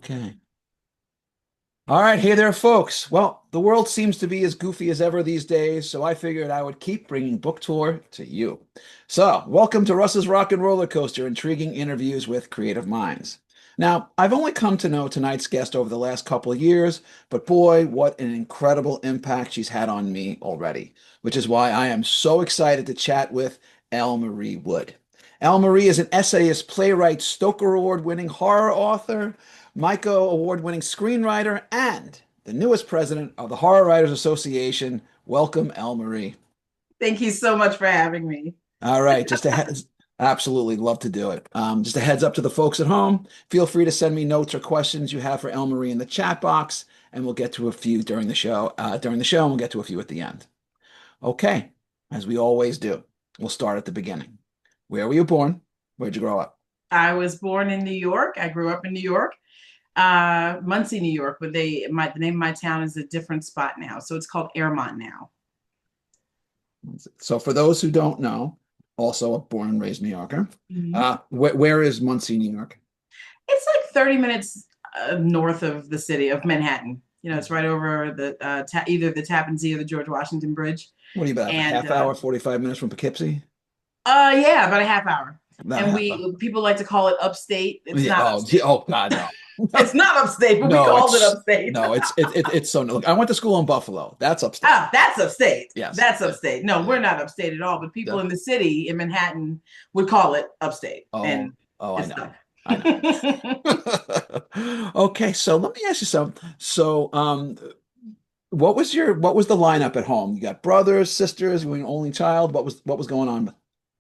Okay. All right. Hey there, folks. Well, the world seems to be as goofy as ever these days, so I figured I would keep bringing book tour to you. So, welcome to Russ's Rock and Rollercoaster, intriguing interviews with creative minds. Now, I've only come to know tonight's guest over the last couple of years, but boy, what an incredible impact she's had on me already, which is why I am so excited to chat with Elle Marie Wood. Elle Marie is an essayist, playwright, Stoker Award-winning horror author, Micah Award-winning screenwriter, and the newest president of the Horror Writers Association. Welcome, Elle Marie. Thank you so much for having me. All right, absolutely love to do it. Just a heads up to the folks at home. Feel free to send me notes or questions you have for Elle Marie in the chat box, and we'll get to a few during the show. And we'll get to a few at the end. Okay, as we always do, we'll start at the beginning. Where were you born? Where'd you grow up? I was born in New York. I grew up in New York, Muncie, New York, but the name of my town is a different spot now. So it's called Airmont now. So for those who don't know, also a born and raised New Yorker. Mhm. Where is Muncie, New York? It's like 30 minutes north of the city of Manhattan. It's right over either the Tappan Zee or the George Washington Bridge. What are you about? A And half hour, 45 minutes from Poughkeepsie? yeah, about a half hour. About a And half hour. we people like to call it upstate. It's Yeah. not Oh, gee, upstate. oh God, no. It's not upstate, but we No, called it upstate. it's so look, I went to school in Buffalo. That's upstate. Ah, that's upstate. Yes. That's Yeah. upstate. No, Yeah. we're not upstate at all. But people Yeah. in the city in Manhattan would call it upstate, Oh, and oh, I it's know. stuck. I know. Okay, so let me ask you something. So, what was the lineup at home? You got brothers, sisters, you were an only child. What was going on?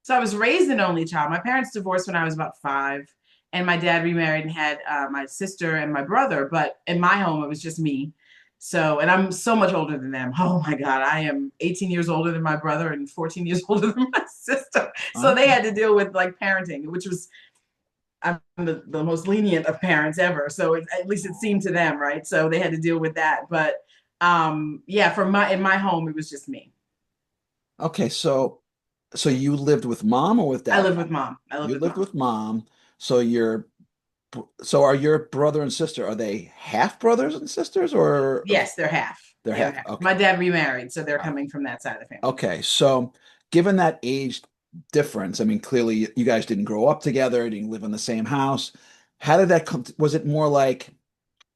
So I was raised an only child. My parents divorced when I was about 5, and my dad remarried and had my sister and my brother. But in my home, it was just me. So, and I'm so much older than them. Oh my God, I am 18 years older than my brother and 14 years older than my sister. So they Okay. had to deal with like parenting, which was I'm the most lenient of parents ever. So at least it seemed to them, right? So they had to deal with that. But yeah, in my home, it was just me. Okay, so you lived with mom or with I dad? live with mom. I live You with lived mom. with mom. So so are your brother and sister, are they half brothers and sisters or Yes, they're half. they're Yeah, they're half? half. Okay. My dad remarried, so they're Uh, coming from that side of the family. Okay. So given that age difference, I mean, clearly you guys didn't grow up together, didn't live in the same house. How did that come? Was it more like,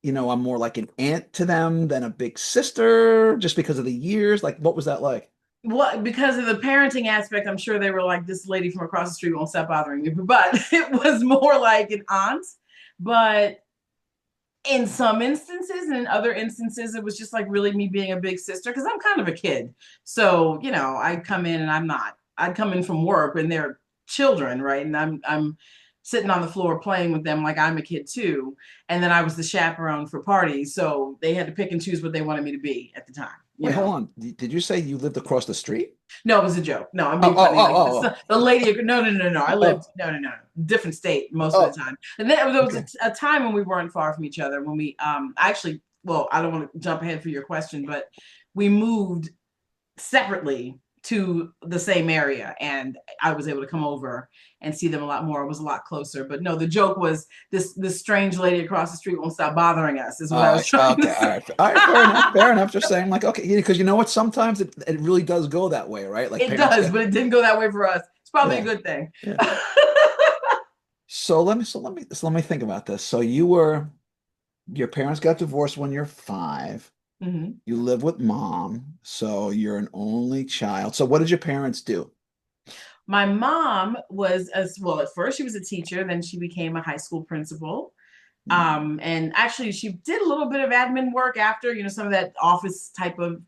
I'm more like an aunt to them than a big sister just because of the years? Like, what was that like? Well, because of the parenting aspect, I'm sure they were like, this lady from across the street won't stop bothering me. But it was more like an aunt. But in some instances, and in other instances, it was just like really me being a big sister because I'm kind of a kid. So, I'd come in and I'm not. I'd come in from work and they're children, right? And I'm sitting on the floor playing with them like I'm a kid too. And then I was the chaperone for parties. So they had to pick and choose what they wanted me to be at the time, you Wait, hold know. on. Did you say you lived across the street? No, it was a joke. No, I'm Oh, being oh, funny. Like oh, the lady. No, no, no, no. I oh, lived no, different state most of oh, the time. And then there was okay. a time when we weren't far from each other. When we actually, well, I don't want to jump ahead for your question, but we moved separately to the same area, and I was able to come over and see them a lot more. It was a lot closer. But no, the joke was this strange lady across the street won't stop bothering us. Is what I was trying to Okay, say. all right, fair enough, fair enough. Just saying, like, okay, because you know what? Sometimes it really does go that way, right? Like It parents does, get, but it didn't go that way for us. It's probably a yeah, good thing. yeah. So let me think about this. Your parents got divorced when you're 5. Mhm. You live with mom, so you're an only child. So what did your parents do? My mom was as well. At first, she was a teacher. Then she became a high school principal. And actually, she did a little bit of admin work after, some of that office type of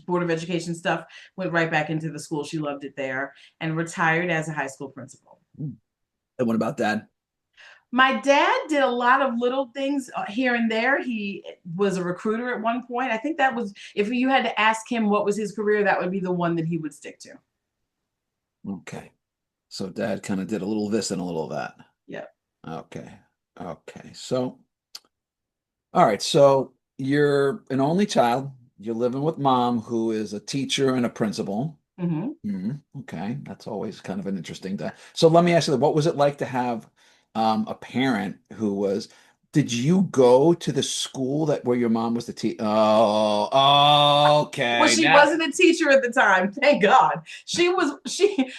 board of education stuff. Went right back into the school. She loved it there and retired as a high school principal. And what about dad? My dad did a lot of little things here and there. He was a recruiter at one point. I think that was, if you had to ask him what was his career, that would be the one that he would stick to. Okay. So dad kind of did a little this and a little that. Yeah. Okay. Okay. So, all right. So you're an only child. You're living with mom, who is a teacher and a principal. Mm-hmm. Okay. That's always kind of an interesting thing. So let me ask you, what was it like to have a parent who was. Did you go to the school that where your mom was the teacher? Oh, Well, okay. she Now, wasn't a teacher at the time, thank God.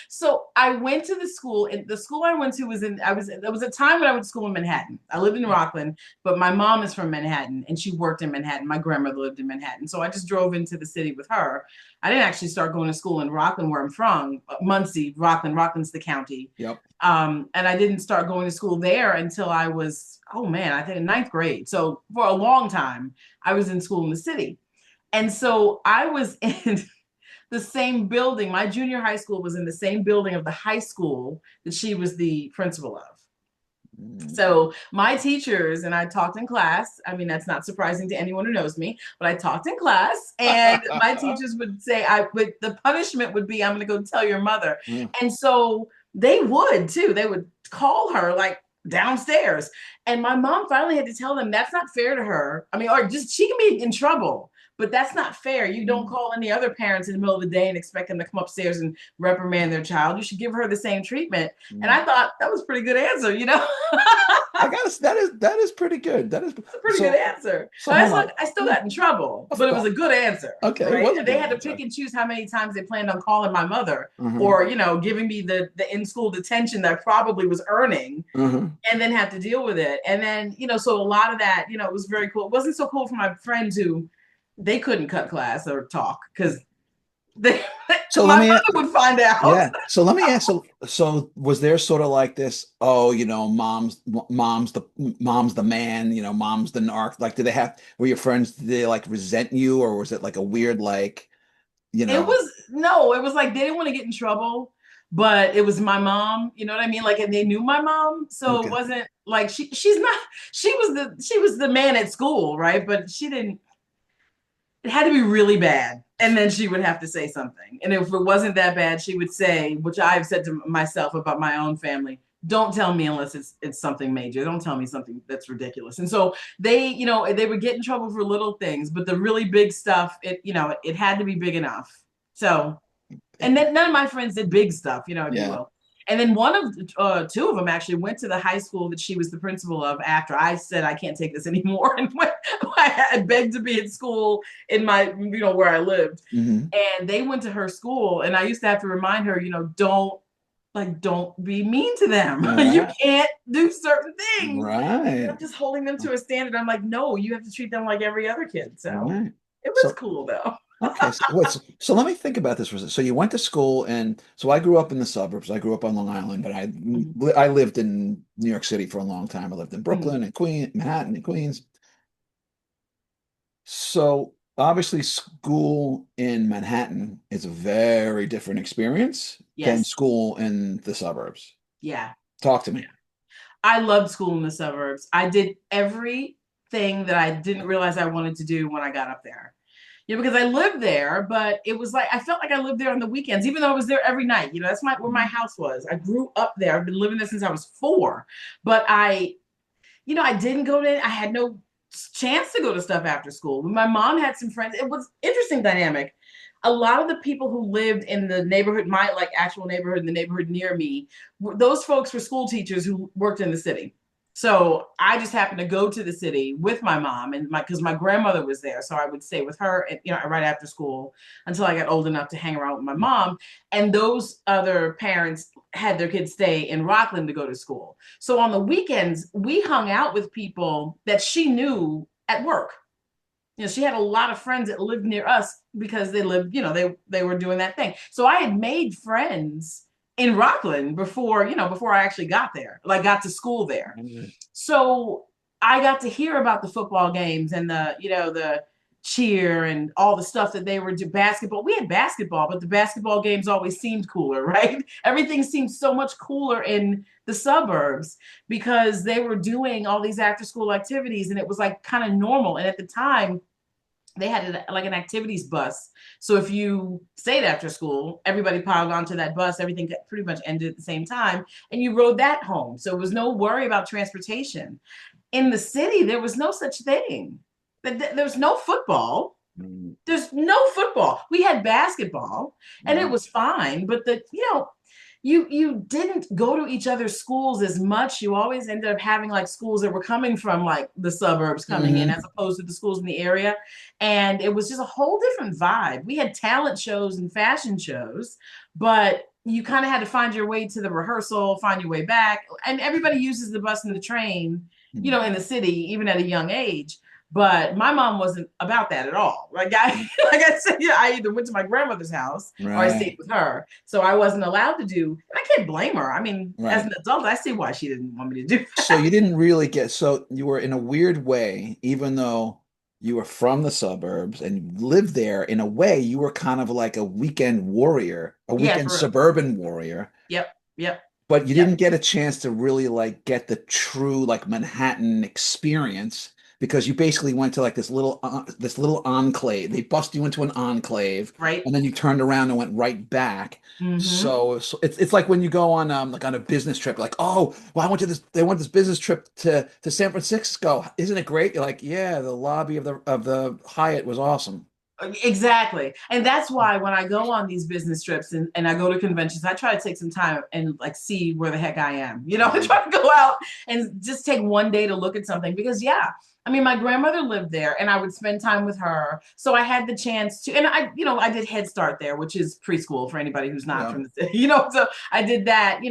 So I went to the school, and the school I went to was in I was there was a time when I went to school in Manhattan. I lived in Rockland, but my mom is from Manhattan and she worked in Manhattan. My grandmother lived in Manhattan. So I just drove into the city with her. I didn't actually start going to school in Rockland where I'm from, Muncie, Rockland. Rockland's the county. yep. And I didn't start going to school there until I was, oh man, I think in ninth grade. So for a long time, I was in school in the city. And so I was in the same building. My junior high school was in the same building of the high school that she was the principal of. Mm. So my teachers and I talked in class. I mean, that's not surprising to anyone who knows me, but I talked in class, and my teachers would say, the punishment would be, I'm going to go tell your mother. Yeah. And so they would too. They would call her like downstairs. And my mom finally had to tell them that's not fair to her. I mean, or just she can be in trouble, but that's not fair. You don't call any other parents in the middle of the day and expect them to come upstairs and reprimand their child. You should give her the same treatment. And Mm. I thought that was a pretty good answer, you know? I gotta. That is pretty good. That is It's a pretty good so. answer. So hold on. I still Yeah, got in trouble, of but it was course. a good answer, Okay, it right? was a And they good had to answer. pick and choose how many times they planned on calling my mother, Uh-huh. or giving me the in school detention that I probably was earning, Uh-huh. and then have to deal with it. And then so a lot of that, it was very cool. It wasn't so cool for my friends who they couldn't cut class or talk because they So let my me, mother would find out. yeah. So let me ask. So was there sort of like this? Oh, mom's the man. Mom's the narc. Like, did they have? Were your friends? Did they like resent you, or was it like a weird like? You It know. was no, it was like they didn't want to get in trouble, but it was my mom, you know what I mean? Like, and they knew my mom, so it Okay. wasn't like she's not she was the man at school, right? But she didn't it had to be really bad. And then she would have to say something. And if it wasn't that bad, she would say, which I've said to myself about my own family, don't tell me unless it's something major. Don't tell me something that's ridiculous. And so they would get in trouble for little things, but the really big stuff, it had to be big enough. So, and then none of my friends did big stuff, if you Yeah. will. And then two of them actually went to the high school that she was the principal of after I said I can't take this anymore, and I begged to be at school in my, where I lived, Hmm. and they went to her school, and I used to have to remind her, don't be mean to them. You Right. can't do certain things. Right. I'm just holding them to a standard. I'm like, no, you have to treat them like every other kid. So Right. it was So cool though. okay. So wait. So let me think about this for a second. So you went to school, and so I grew up in the suburbs. I grew up on Long Island, but Mhm. I lived in New York City for a long time. I lived in Mhm. Brooklyn and Manhattan and Queens. So obviously, school in Manhattan is a very different experience than Yes. school in the suburbs. Yeah. Talk to me. I loved school in the suburbs. I did everything that I didn't realize I wanted to do when I got up there. Because I lived there, but it was like I felt like I lived there on the weekends, even though I was there every night. That's where my house was. I grew up there. I've been living there since I was 4. But I didn't go to. I had no chance to go to stuff after school. My mom had some friends. It was interesting dynamic. A lot of the people who lived in the neighborhood, my like actual neighborhood, in the neighborhood near me, those folks were school teachers who worked in the city. So I just happened to go to the city with my mom and because my grandmother was there. So I would stay with her, right after school until I got old enough to hang around with my mom. And those other parents had their kids stay in Rockland to go to school. So on the weekends, we hung out with people that she knew at work. She had a lot of friends that lived near us because they lived, they were doing that thing. So I had made friends in Rockland before I actually got there, like got to school there. Mhm. So I got to hear about the football games and the cheer and all the stuff that they were do basketball. We had basketball, but the basketball games always seemed cooler, right? Everything seemed so much cooler in the suburbs because they were doing all these after school activities and it was like kind of normal. And at the time, they had like an activities bus. So if you stayed after school, everybody piled onto that bus. Everything pretty much ended at the same time. And you rode that home. So it was no worry about transportation. In the city, there was no such thing. There was no football. Mhm. There's no football. We had basketball and it Mhm. was fine. But you didn't go to each other's schools as much. You always ended up having like schools that were coming from like the suburbs coming in Hmm. as opposed to the schools in the area. And it was just a whole different vibe. We had talent shows and fashion shows, but you kind of had to find your way to the rehearsal, find your way back. And everybody uses the bus and the train, in the city, even at a young age. But my mom wasn't about that at all. Like I like I said, yeah, I either went to my grandmother's house or I stayed Right. with her. So I wasn't allowed to do, and I can't blame her. I mean, as Right. an adult, I see why she didn't want me to do So you didn't really get, so you were in a weird way, even though you were from the suburbs and lived there, in a way, you were kind of like a weekend warrior, a yeah, weekend for real. suburban warrior, Yep, yep, but you yep. didn't get a chance to really like get the true like Manhattan experience because you basically went to like this little enclave. They bust you into an enclave Right. and then you turned around and went right back. Mm-hmm. So it's like when you go on like on a business trip, like, oh, well, they went this business trip to San Francisco. Isn't it great? You're like, yeah, the lobby of the Hyatt was awesome. Exactly. And that's why when I go on these business trips and I go to conventions, I try to take some time and like see where the heck I am. I Mhm. try to go out and just take one day to look at something because yeah, I mean my grandmother lived there and I would spend time with her. So I had the chance to, and I did Head Start there, which is preschool for anybody who's not Yeah. from the city, so I did that,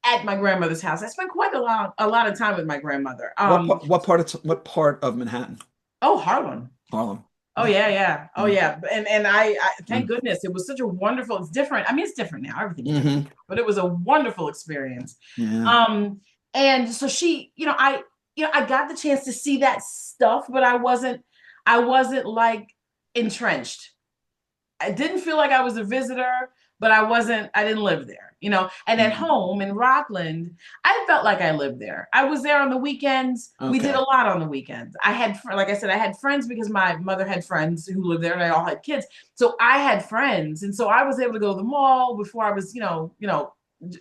at my grandmother's house. I spent quite a lot of time with my grandmother. What part of Manhattan? Oh, Harlem. Harlem. Oh Oh, yeah, yeah. Oh mm, yeah. And I thank mm, goodness it was such a wonderful, it's different. I mean, it's different now. Everything's different, hmm. but it was a wonderful experience. Yeah. Um, and so I got the chance to see that stuff, but I wasn't like entrenched. I didn't feel like I was a visitor, but I didn't live there, And at Mm. home in Rockland, I felt like I lived there. I was there on the weekends. We did a Okay. lot on the weekends. Like I said, I had friends because my mother had friends who lived there and they all had kids. So I had friends. And so I was able to go to the mall before I was,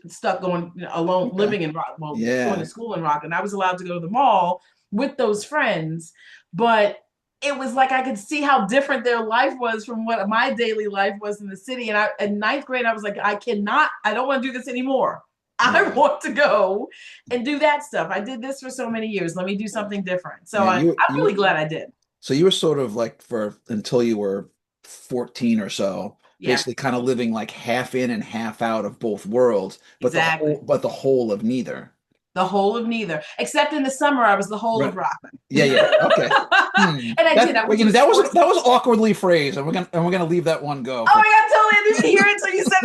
stuck going alone, Okay. living in Rock, well, going to Yeah. school in Rockland. I was allowed to go to the mall with those friends. But it was like I could see how different their life was from what my daily life was in the city. And in ninth grade, I was like, I don't want to do this anymore. I Yeah. want to go and do that stuff. I did this for so many years. Let me do Yeah. something different. So Yeah. I'm really glad I did. So you were sort of like for until you were 14 or so, Yeah, basically kind of living like half in and half out of both worlds, but the exactly. whole but the whole of neither. The whole of neither, except in the summer, I was the whole of Right. Rockland. Yeah, yeah. Okay. Hmm. And I did. That I well, went to the that was sports. that was awkwardly phrased, and we're gonna leave that one go Oh for my God, totally. I didn't hear it until you said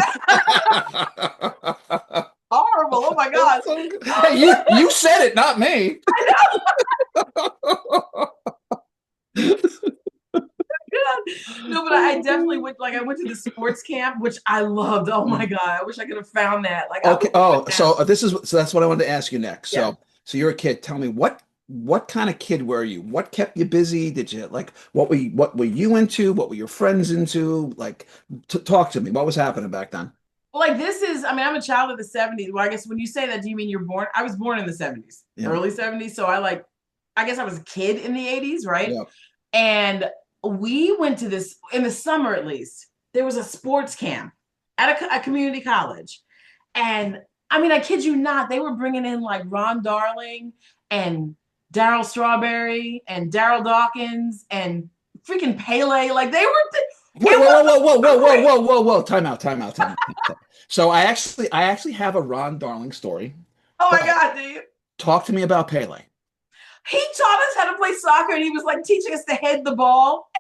that. Horrible. Oh my God. That's so good. Hey, you said it, not me. I know. No, but I definitely went. Like I went to the sports camp, which I loved. Oh my God, I wish I could have found that. Like I Okay. would do it Oh, now. so that's what I wanted to ask you next. Yeah. So you're a kid. Tell me what kind of kid were you? What kept you busy? Did you like what were you into? What were your friends into? Like t talk to me. What was happening back then? Well, like this is. I mean, I'm a child of the '70s. Well, I guess when you say that, do you mean you're born? I was born in the '70s, Yeah. early '70s. So I guess I was a kid in the '80s, right? Yeah. And we went to this in the summer at least. There was a sports camp at a community college. And I mean, I kid you not, they were bringing in like Ron Darling and Daryl Strawberry and Daryl Dawkins and freaking Pele. Like Wait, it whoa, was whoa, whoa, whoa, so whoa, great. whoa, whoa, whoa. Time out, time out, time out. Time out. So I actually have a Ron Darling story, Oh my but God, dude. talk to me about Pele. He taught us how to play soccer and he was like teaching us to head the ball.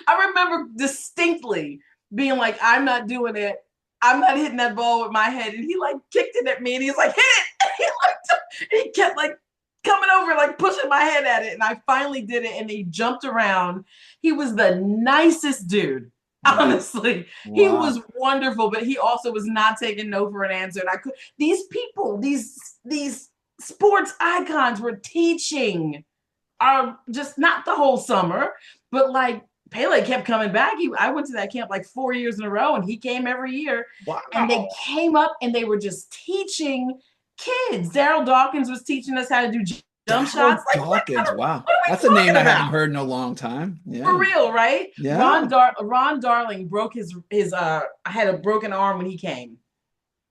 I remember distinctly being like, I'm not doing it. I'm not hitting that ball with my head. And he like kicked it at me and he's like, hit it. He kept like coming over, like pushing my head at it. And I finally did it. And he jumped around. He was the nicest dude. Wow. Honestly, he was Wow. wonderful, but he also was not taking no for an answer. And these people, these sports icons were teaching are just not the whole summer, but like Pele kept coming back. I went to that camp like 4 years in a row, and he came every year. And they Wow. came up and they were just teaching kids. Daryl Dawkins was teaching us how to do jump shots. Daryl Like, Dawkins. Wow. what are That's a we name talking I haven't about? heard in a long time. For Yeah. real, right? Yeah. Ron Darling broke his I had a broken arm when he came.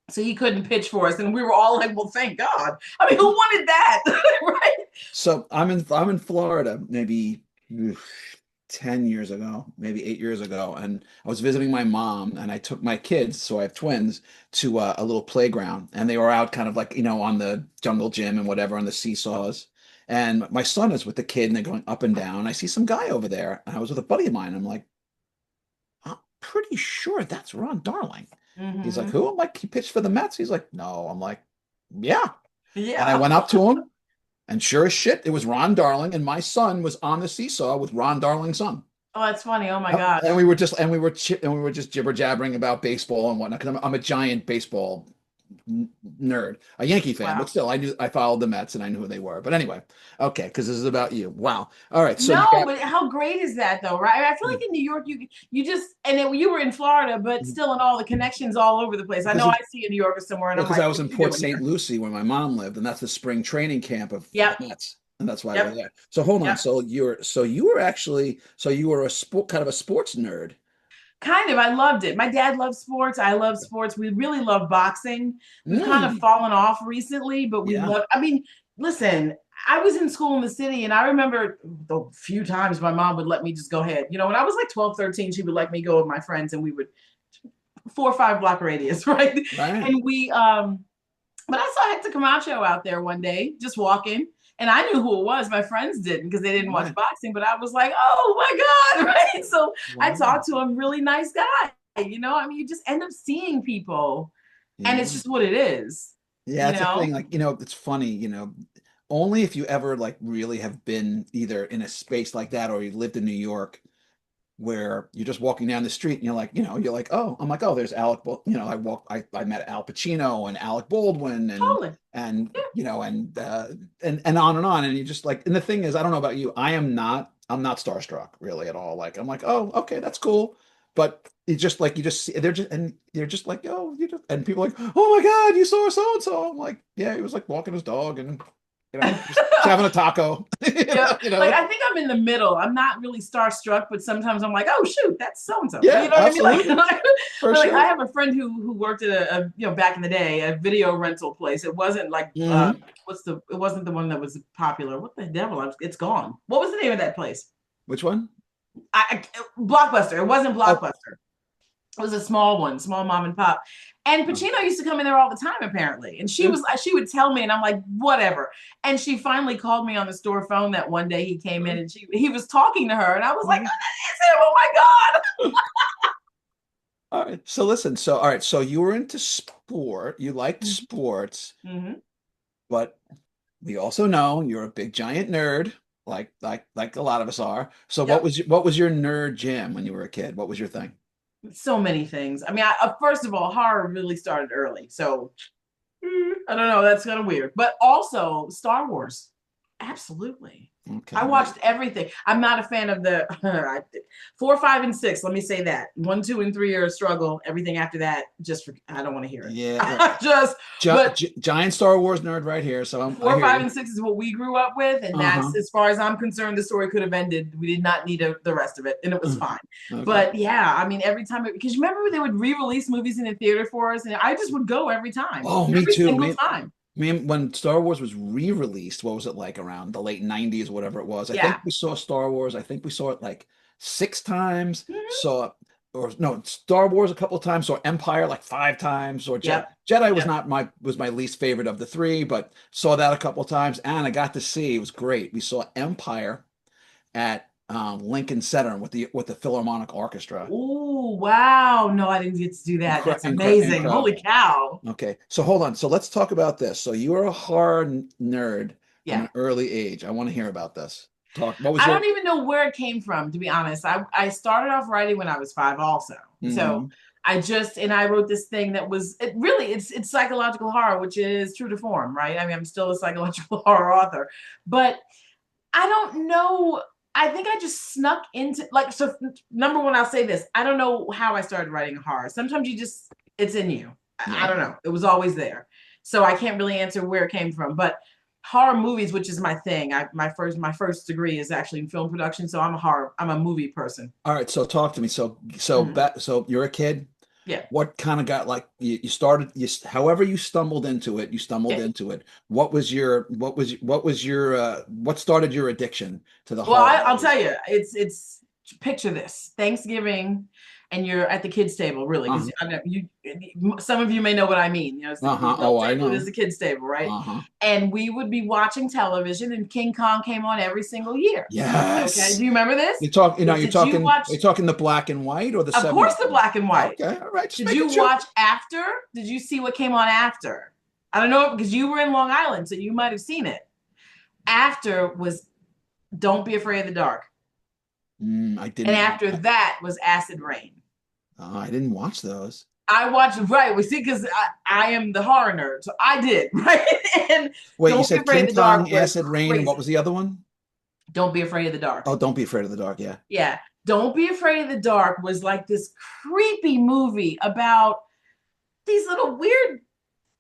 So he couldn't pitch for us, and we were all like, "Well, thank God." I mean, who wanted that, right? So I'm in Florida, maybe 10 years ago, maybe 8 years ago, and I was visiting my mom, and I took my kids, so I have twins, to a little playground, and they were out kind of like, on the jungle gym and whatever on the seesaws. And my son is with the kid, and they're going up and down. I see some guy over there, and I was with a buddy of mine. I'm like, I'm pretty sure that's Ron Darling. He's like, Mm-hmm. who? I'm like, he pitched for the Mets. He's like, no. I'm like, yeah. And I Yeah. went up to him, and sure as shit, it was Ron Darling, and my son was on the seesaw with Ron Darling's son. Oh, that's funny. Oh my gosh. And we were just jibber jabbering about baseball and whatnot because I'm a giant baseball nerd, a Yankee fan, but Wow. still, I followed the Mets and I knew who they were. But anyway, okay, because this is about you. Wow. All right, so you No, got but how great is that though, right? I feel like in New York, you just and then you were in Florida, but still in all the connections all over the place. I because know of I see a New Yorker somewhere, and well, I'm because like, I was what are in you Port doing St. here? Lucie where my mom lived, and that's the spring training camp for the Yep, Mets, and that's why we're yep, there. So hold on, yep. so you were a sport kind of a sports nerd. Kind of. I loved it. My dad loved sports. I love sports. We really love boxing. We've kind of Mm, fallen off recently, but we yeah. love. I mean, listen. I was in school in the city, and I remember the few times my mom would let me just go ahead. When I was like 12, 13, she would let me go with my friends, and we would 4 or 5 block radius, right? Right. And but I saw Hector Camacho out there one day just walking. And I knew who it was. My friends didn't because they didn't watch Right. boxing, but I was like, oh my God, right? So I Wow. talked to him, really nice guy. I mean, you just end up seeing people and Yeah. it's just what it is, Yeah, you it's a know? thing. Like, it's funny, only if you ever like really have been either in a space like that or you lived in New York where you're just walking down the street and you're like, oh, I'm like, oh, there's I met Al Pacino and Alec Baldwin and Totally. and you know and on, and you just like, and the thing is, I don't know about you, I'm not starstruck really at all. Like, I'm like, oh, okay, that's cool, but it's just like, you just see, they're just like, oh, and people are like, oh my God, you saw so and so. I'm like, yeah, he was like walking his dog and just having a taco. you Yeah, know, you like know? I think I'm in the middle. I'm not really starstruck, but sometimes I'm like, oh shoot, that's so and so. You Yeah, know what I mean? Like, absolutely, for but like I sure. have a friend who worked at back in the day a video rental place. It wasn't like Hmm. it wasn't the one that was popular. What the devil? It's gone. What was the name of that place? Which one? Blockbuster. It wasn't Oh, Blockbuster. It was a small one, small mom and pop. And oh. Pacino used to come in there all the time, apparently. And Yeah. she would tell me, and I'm like, whatever. And she finally called me on the store phone that one day he came in, and he was talking to her, and I was like, Mhm. oh, that is him! Oh my All right. So listen. So all right. So you were into sport. You liked God! sports, Mm-hmm. but we also know you're a big giant nerd, like a lot of us are. So what Yep. was your nerd jam when you were a kid? What was your thing? So many things. I mean, first of all, horror really started early, so I don't know. That's kind of weird. But also Star Wars. Absolutely. I Okay. watched everything. I'm not a fan of the 4, 5, and 6. Let me say that 1, 2, and 3 are a struggle. Everything after that, I don't want to hear Yeah. it. Just, but Giant Star Wars nerd right here. So I 4, hear 5, you. and 6 is what we grew up with, and Uh-huh. that's as far as I'm concerned. The story could have ended. We did not need the rest of it, and it was fine. Okay. But yeah, I mean, every time because you remember they would re-release movies in the theater for us, and I just would go Oh, me every too. single time. When Star Wars was re-released, what was it like around the late 90s, whatever it was? I think Yeah. we saw Star Wars. I think we saw it like 6 times. Mhm. Saw or no, Star Wars a couple of times. Saw Empire like 5 times. Or Yep. Jedi was Yep. not my least favorite of the three, but saw that a couple of times, and I got to see, it was great. We saw Empire at Lincoln Center with the Philharmonic Orchestra. Oh, wow. No, I didn't get to do that. That's amazing. Holy Incredible. cow. Okay, so hold on. So let's talk about this. So you were a horror nerd from Yeah. an early age. I want to hear about this. Talk. What was I your? don't even know where it came from, to be honest. I started off writing when I was 5 also. So Hmm. and I wrote this thing that was it's psychological horror, which is true to form, right? I mean, I'm still a psychological horror author, but I don't know. I think I just snuck into so number one, I'll say this. I don't know how I started writing horror. Sometimes it's in you. I Yeah. don't know. It was always there. So I can't really answer where it came from. But horror movies, which is my thing. My first degree is actually in film production. So I'm a movie person. All right. So talk to me. So Mhm. you're a kid. Yeah. What kind of got like you started however you stumbled into it, you stumbled Yeah. into it. What started your addiction to the Well, horror I'll movies? tell you, it's picture this Thanksgiving, and you're at the kids' table, really, because Uh-huh. I know you. Some of you may know what I mean. You know, it's the Uh-huh. adult Oh, I table, it is know. the kids' table, right? Uh-huh. And we would be watching television, and King Kong came on every single year. Okay, Yes. do you remember this? You talk, you know, Did you watch? you're talking the black and white or the Of course, the 70s? black and white. Okay, all right, just Did making you sure. watch after? Did you see what came on after? I don't know because you were in Long Island, so you might have seen it. After was Don't Be Afraid of the Dark. I And didn't watch after that. that was Acid Rain. I didn't watch those. I watched, right. We see, because I am the horror nerd. So I did, right? And Wait, you Don't Be said Afraid of King the Dark Kong, was Acid Rain, and what crazy. was the other one? Don't Be Afraid of the Dark. Oh, Don't Be Afraid of the Dark. Yeah. Yeah. Don't Be Afraid of the Dark was like this creepy movie about these little weird,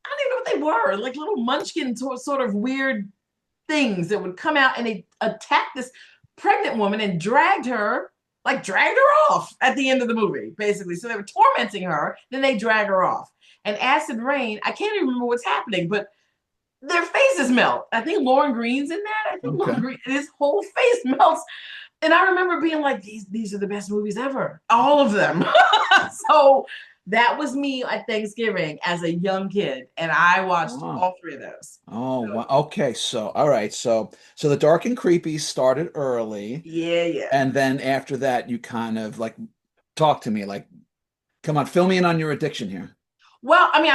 I don't even know what they were, like little munchkin sort of weird things that would come out and they attacked this pregnant woman and dragged her off at the end of the movie, basically. So they were tormenting her, then they drag her off. And Acid Rain, I can't even remember what's happening, but their faces melt. I think Lauren Green's in that. I think Lauren Okay. Green, his whole face melts. And I remember being like, these are the best movies ever. All of them. So that was me at Thanksgiving as a young kid. And I watched Wow. all three of those. Oh, So wow. Okay. So, all right. So the Dark and Creepy started early, yeah, yeah. and then after that, you kind of like talk to me, like, come on, fill me in on your addiction here. Well, I mean,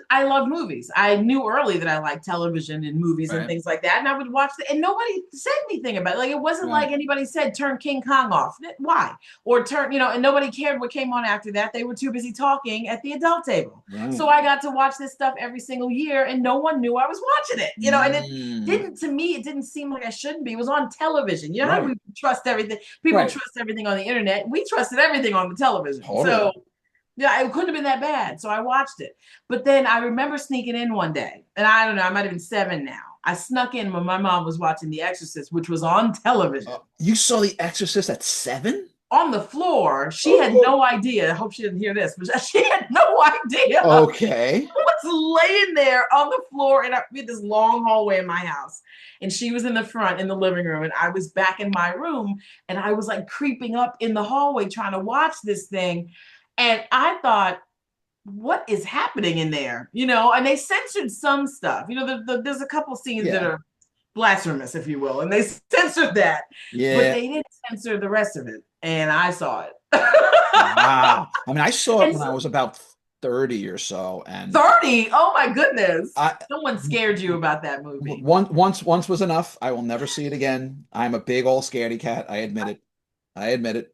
I love movies. I knew early that I liked television and movies and Right. things like that. And I would watch it, and nobody said anything about it. Like, it wasn't Right. like anybody said, turn King Kong off. Why? Or turn, and nobody cared what came on after that. They were too busy talking at the adult table. Right. So I got to watch this stuff every single year, and no one knew I was watching it, and it Mm. didn't, to me, it didn't seem like I shouldn't be. It was on television. You know how Right. we trust everything? People Right. trust everything on the internet. We trusted everything on the television. Totally. So, yeah, it couldn't have been that bad. So I watched it. But then I remember sneaking in one day, and I don't know, I might have been 7 now. I snuck in when my mom was watching The Exorcist, which was on television. You saw The Exorcist at 7? On the floor, she had Oh. no idea. I hope she didn't hear this, but she had no idea. Okay. I was laying there on the floor, and we had this long hallway in my house. And she was in the front in the living room, and I was back in my room, and I was like creeping up in the hallway trying to watch this thing. And I thought, what is happening in there? And they censored some stuff. There's a couple scenes that Yeah. are blasphemous, if you will, and they censored that, but Yeah. they didn't censor the rest of it. And I saw it. Wow. I mean, I saw it And when I so, was about 30 or so, and 30. Oh my goodness. I Someone scared you about that movie. once was enough. I will never see it again. I'm a big old scaredy cat. I admit it. I admit it.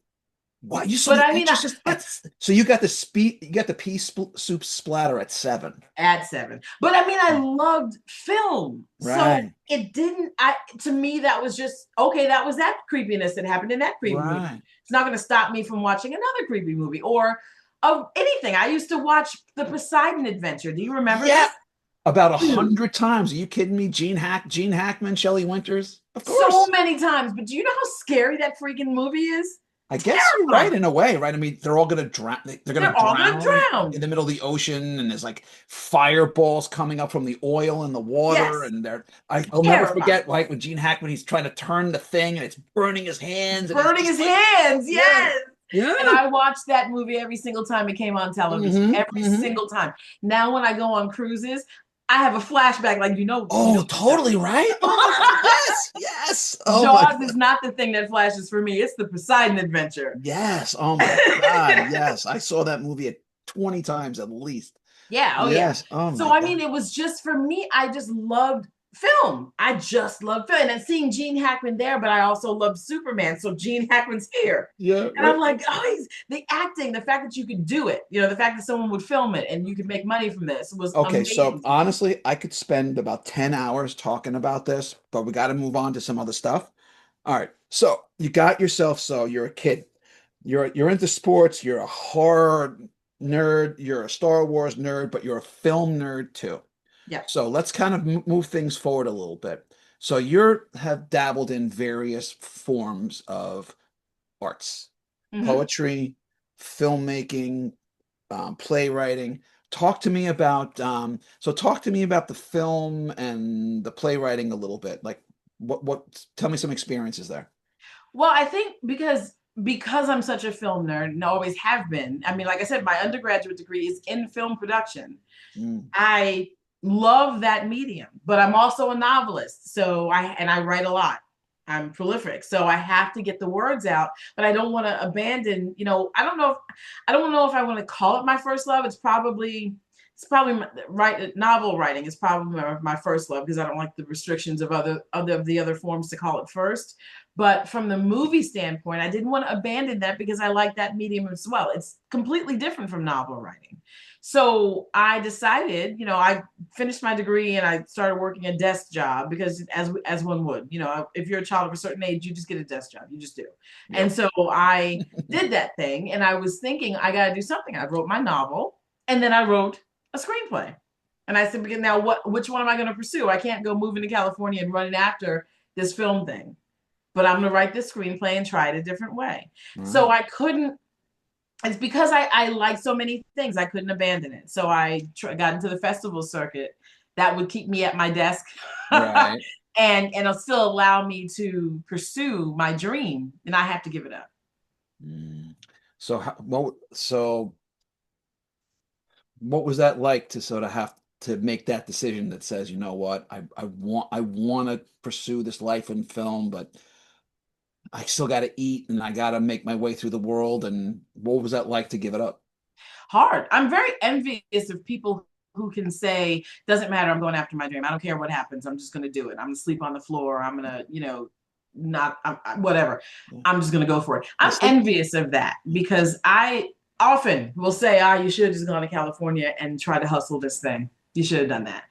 Wow, you saw But The I mean, Exorcist so you got you got the soup splatter at 7. at 7. But I mean, I loved film. So Right. it didn't, to me, that was just, okay, that was that creepiness that happened in that creepy movie. Right. It's not going to stop me from watching another creepy movie or of anything. I used to watch the Poseiden Adventure. Do you remember Yeah. this? About 100 times. Are you kidding me? Gene Hackman, Shelley Winters? Of So course. many times. But do you know how scary that freaking movie is? I guess you're right Terrifying. in a way, right? I mean, they're all gonna drown. They're gonna They're all going to drown in drown. the middle of the ocean, and there's like fireballs coming up from the oil and the water, Yes. and I'll never Terrifying. forget, like when Gene Hackman, he's trying to turn the thing, and it's burning his hands, and he's Burning just his like, hands. yeah, Yes. And yeah, I watched that movie every single time it came on television, every hmm. single time. Now, when I go on cruises, I have a flashback, like Oh, totally right. Oh my God, yes, yes. Oh my Jaws God, is not the thing that flashes for me. It's the Poseidon Adventure. yes. Oh my God, yes. I saw that movie 20 times at least. Yeah, oh yeah. Yes. Oh So my I mean, God. it was just for me. I just loved film. I just loved film, and seeing Gene Hackman there. But I also loved Superman. So Gene Hackman's here, Yeah, and I'm right. like, oh, he's the acting, the fact that you could do it. The fact that someone would film it and you could make money from this was Okay, so amazing to me. honestly, I could spend about 10 hours talking about this, but we got to move on to some other stuff. All right. So you got yourself, so you're a kid. You're into sports, you're a horror nerd, you're a Star Wars nerd, but you're a film nerd too. Yeah. So let's kind of move things forward a little bit. So you have dabbled in various forms of arts, Mm-hmm. poetry, filmmaking, playwriting. Talk to me about talk to me about the film and the playwriting a little bit. Like tell me some experiences there. Well, I think because I'm such a film nerd and always have been. I mean, like I said, my undergraduate degree is in film production. Mm, I love that medium, but I'm also a novelist. So I write a lot. I'm prolific. So I have to get the words out, but I don't want to abandon, I don't know if I want to call it my first love. It's probably novel writing is probably my first love because I don't like the restrictions of the other forms to call it first. But from the movie standpoint, I didn't want to abandon that because I like that medium as well. It's completely different from novel writing. So I decided, I finished my degree and I started working a desk job because as one would, if you're a child of a certain age, you just get a desk job. You just do. And yep. so I did that thing and I was thinking I got to do something. I wrote my novel and then I wrote a screenplay. And I said, now which one am I going to pursue? I can't go moving to California and running after this film thing, but I'm going to write this screenplay and try it a different way. All So right. I couldn't, it's because I like so many things, I couldn't abandon it. So I got into the festival circuit that would keep me at my desk Right. and it'll still allow me to pursue my dream and I have to give it up. Mm. What was that like to sort of have to make that decision that says, you know what, I want to pursue this life in film, but I still got to eat and I got to make my way through the world. And what was that like to give it up? Hard. I'm very envious of people who can say, doesn't matter, I'm going after my dream. I don't care what happens. I'm just going to do it. I'm going to sleep on the floor. I'm going to, not whatever. Yeah. I'm just going to go for it. Yeah, I'm envious of that because I often will say, you should have just gone to California and try to hustle this thing. You should have done that.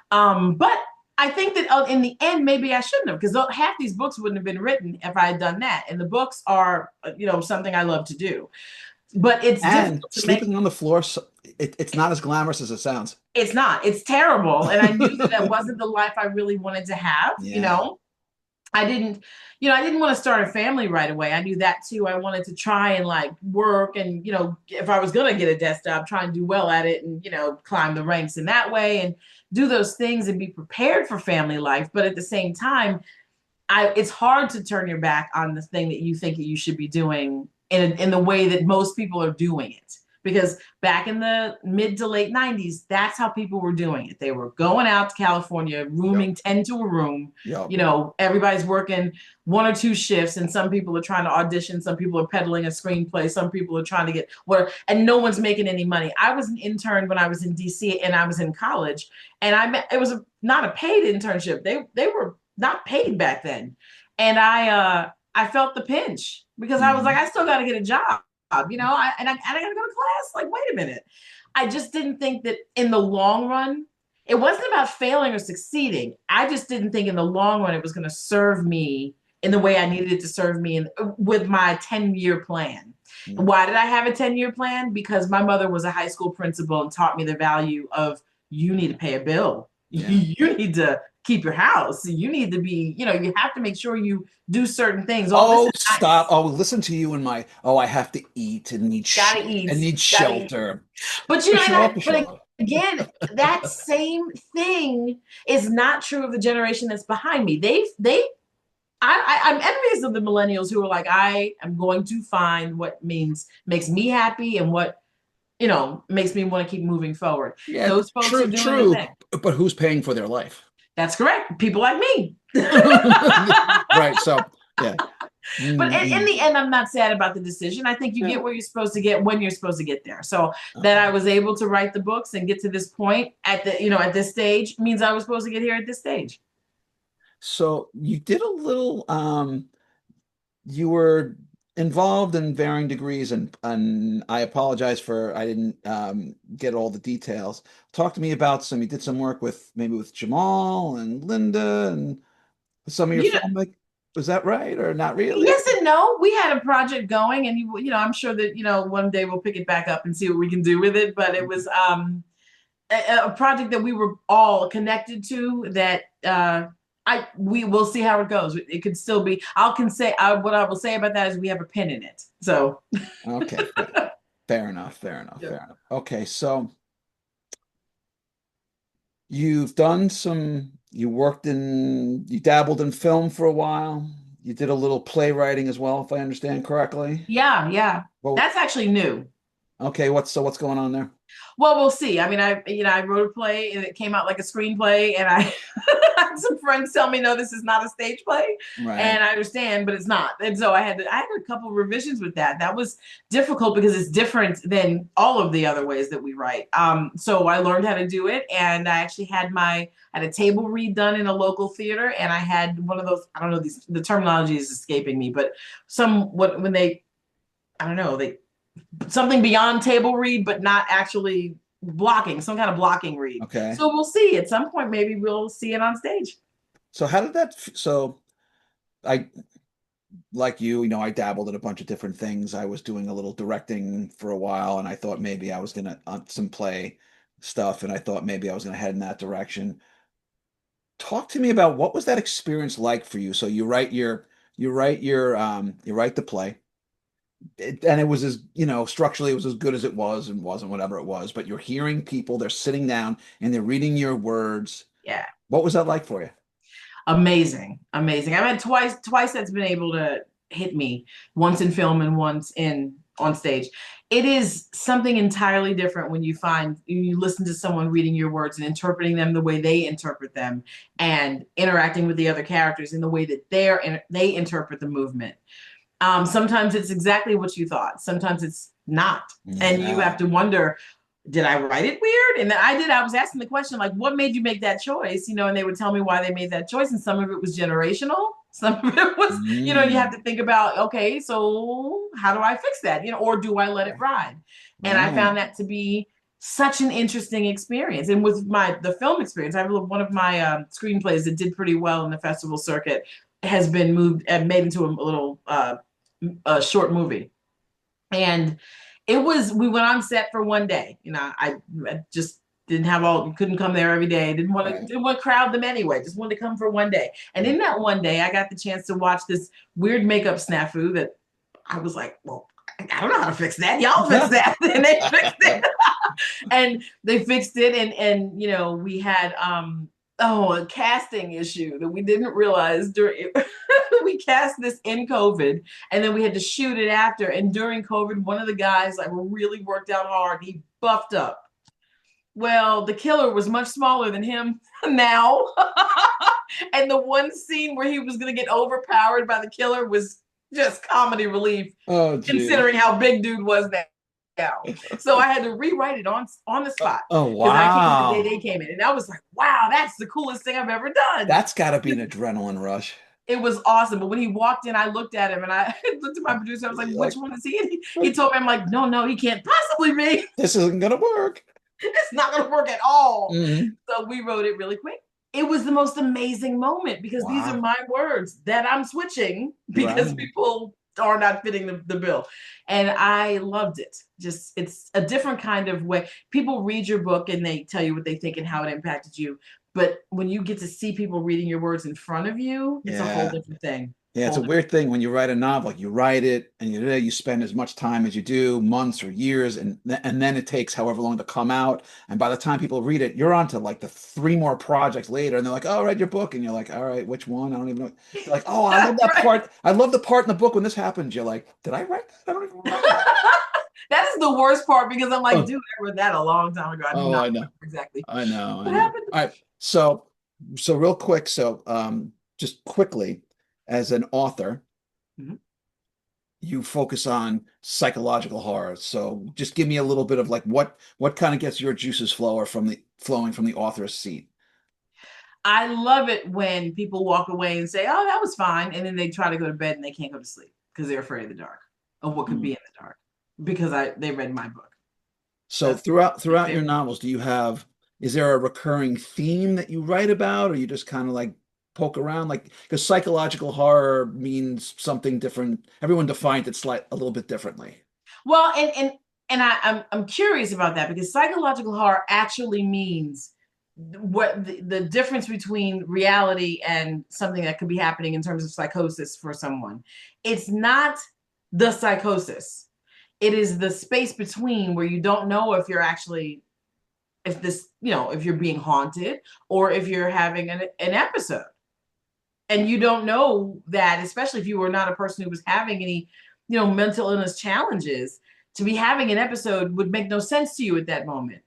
But I think that in the end, maybe I shouldn't have because half these books wouldn't have been written if I had done that. And the books are, something I love to do. But it's and difficult to make. sleeping on the floor, it's not as glamorous as it sounds. It's not. It's terrible. And I knew that wasn't the life I really wanted to have. Yeah. I didn't, I didn't want to start a family right away. I knew that too. I wanted to try and like work and, if I was going to get a desk job, try and do well at it and, climb the ranks in that way and do those things and be prepared for family life. But at the same time, it's hard to turn your back on the thing that you think that you should be doing in the way that most people are doing it. Because back in the mid to late 90s, that's how people were doing it. They were going out to California, rooming Yep. 10 to a room. Yep. Everybody's working 1 or 2 shifts, and some people are trying to audition, some people are peddling a screenplay, some people are trying to get where, and no one's making any money. I was an intern when I was in DC and I was in college, and it was not a paid internship. They were not paid back then. And I felt the pinch because I was like, Mhm. I still got to get a job. I got to go to class. Like, wait a minute. I just didn't think that in the long run, it wasn't about failing or succeeding. I just didn't think in the long run it was going to serve me in the way I needed it to serve me with my 10-year plan. Mhm. Why did I have a 10-year plan? Because my mother was a high school principal and taught me the value of you need to pay a bill. Yeah. You need to keep your house. You need to be, you have to make sure you do certain things. All this Oh, is stop. nice. Oh, listen to you and I have to eat and need Gotta eat. and need Gotta eat. shelter. But For sure, for but sure. again, that same thing is not true of the generation that's behind me. I'm envious of the millennials who are like, I am going to find what makes me happy and what makes me want to keep moving forward. Yeah, Those folks are true, doing the true. thing. But who's paying for their life? That's correct. People like me. Right. So, yeah. But in Mm-mm. the end, I'm not sad about the decision. I think you Yeah. get where you're supposed to get when you're supposed to get there. So that I was able to write the books and get to this point at this stage means I was supposed to get here at this stage. So you did a little you were involved in varying degrees and I apologize for I didn't get all the details. Talk to me about you did some work with maybe with Jamal and Linda and some of your You know, film, like, was that right or not really? yes and no. We had a project going, and I'm sure that one day we'll pick it back up and see what we can do with it. But it was a project that we were all connected to. That we will see how it goes. It could still be. What I will say about that is we have a pin in it. So Okay, good. Fair enough. Fair enough. Yeah. Fair enough. Okay, so you've done some, you dabbled in film for a while. You did a little playwriting as well, if I understand correctly. Yeah, yeah. Well, That's actually new. okay, what's going on there? Well, we'll see. I mean, I wrote a play and it came out like a screenplay, and I had some friends tell me, no, this is not a stage play, Right. and I understand, but it's not. And so I had a couple revisions with that. That was difficult because it's different than all of the other ways that we write. So I learned how to do it, and I actually had a table read done in a local theater, and I had one of those. I don't know, the terminology is escaping me, but when they, I don't know, they something beyond table read, but not actually blocking, some kind of blocking read. Okay. So we'll see. At some point, maybe we'll see it on stage. So how did so I like I dabbled in a bunch of different things. I was doing a little directing for a while, and I thought maybe I was gonna some play stuff, and I thought maybe I was gonna head in that direction. Talk to me about what was that experience like for you? So you write the play. And it was structurally it was as good as it was and wasn't whatever it was, but you're hearing people, they're sitting down and they're reading your words. Yeah. What was that like for you? Amazing. Amazing. I've had twice that's been able to hit me, once in film and once in on stage. It is something entirely different when you listen to someone reading your words and interpreting them the way they interpret them, and interacting with the other characters in the way that they interpret the movement. Sometimes it's exactly what you thought. Sometimes it's not. And you have Yeah. to wonder, did I write it weird? And then I was asking the question, like, what made you make that choice? And they would tell me why they made that choice. And some of it was generational. Some of it was, you have Mm. to think about, okay, so how do I fix that? Or do I let it ride? And I Right. found that to be such an interesting experience. And with the film experience, I have one of my screenplays that did pretty well in the festival circuit has been moved and made into a little a short movie. And we went on set for one day. I just couldn't come there every day. Right. Didn't want to crowd them anyway. Just wanted to come for one day. And in that one day, I got the chance to watch this weird makeup snafu that I was like, well, I don't know how to fix that. Y'all fix that. And they fixed it. And they fixed it. And we had a casting issue that we didn't realize during we cast this in COVID, and then we had to shoot it after. And during COVID, one of the guys like really worked out hard. He buffed up. Well, the killer was much smaller than him now. And the one scene where he was going to get overpowered by the killer was just comedy relief, Oh, geez. considering how big dude was now. So I had to rewrite it on the spot Oh, because I came in the day wow. they came in, and I was like, "Wow, that's the coolest thing I've ever done." That's got to be an adrenaline rush. It was awesome. But when he walked in, I looked at him and I looked at my producer. I was like, You're which like, one is he? And he told me, I'm like, no, he can't possibly be. this isn't gonna work. It's not going to work at all. Mhm. So we wrote it really quick. It was the most amazing moment because these are Wow. my words that I'm switching because Right. people are not fitting the bill. And I loved it. Just, it's a different kind of way. People read your book and they tell you what they think and how it impacted you. But when you get to see people reading your words in front of you, it's a whole Yeah. different thing. Yeah, it's Whole a different. weird thing when you write a novel, like you write it and you spend as much time as you do, months or years, and then it takes however long to come out. And by the time people read it, you're on to like the three more projects later, and they're like, "Oh, I read your book," and you're like, "All right, which one? I don't even know." They're like, "Oh, I love that Right. part. I love the part in the book when this happens." You're like, "Did I write that? I don't even remember." That is the worst part because I'm like, Oh, dude, I read that a long time ago. I do oh, not I know, remember exactly I know, I what know. happened. All right, so real quick, just quickly, as an author. Mhm. You focus on psychological horror. So just give me a little bit of like what kind of gets your juices flowing from the author's seat. I love it when people walk away and say, "Oh, that was fine," and then they try to go to bed and they can't go to sleep because they're afraid of the dark, of what could be Mm. in the dark, because they read my book. So That's my throughout your favorite. novels, is there a recurring theme that you write about, or you just kind of like poke around? Like, because psychological horror means something different. Everyone defines it a little bit differently. Well, and I'm curious about that because psychological horror actually means what the difference between reality and something that could be happening in terms of psychosis for someone. It's not the psychosis. it is the space between where you don't know if you're actually, if this, if you're being haunted or if you're having an episode. And you don't know that, especially if you were not a person who was having any, mental illness challenges, to be having an episode would make no sense to you at that moment.